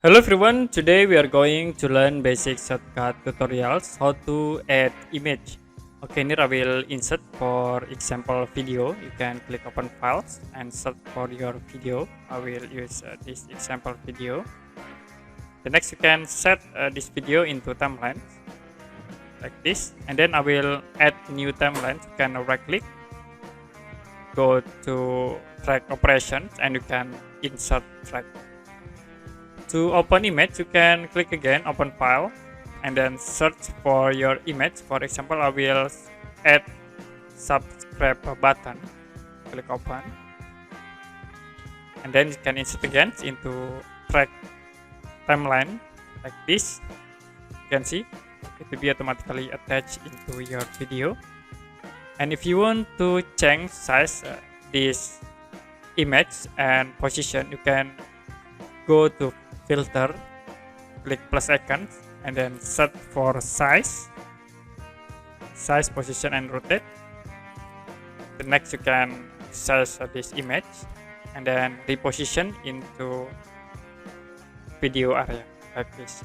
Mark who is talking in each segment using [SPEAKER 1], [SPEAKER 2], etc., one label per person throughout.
[SPEAKER 1] Hello everyone, today we are going to learn basic shortcut tutorials how to add image. Okay, here I will insert for example video. You can click open files and search for your video. I will use this example video. The next you can set this video into timeline like this, and then I will add new timeline. You can right click, go to track operations, and you can insert track. To open image, you can click again open file and then search for your image. For example, I will add subscribe button. Click open, and then you can insert again into track timeline like this. You can see it will be automatically attached into your video. And if you want to change size this image and position, you can go to filter, click plus icon, and then set for size, position, and rotate. The next you can size this image and then reposition into video area like this.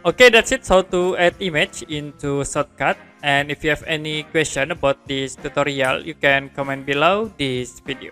[SPEAKER 1] Okay, that's it, how to add image into shortcut. And if you have any question about this tutorial, you can comment below this video.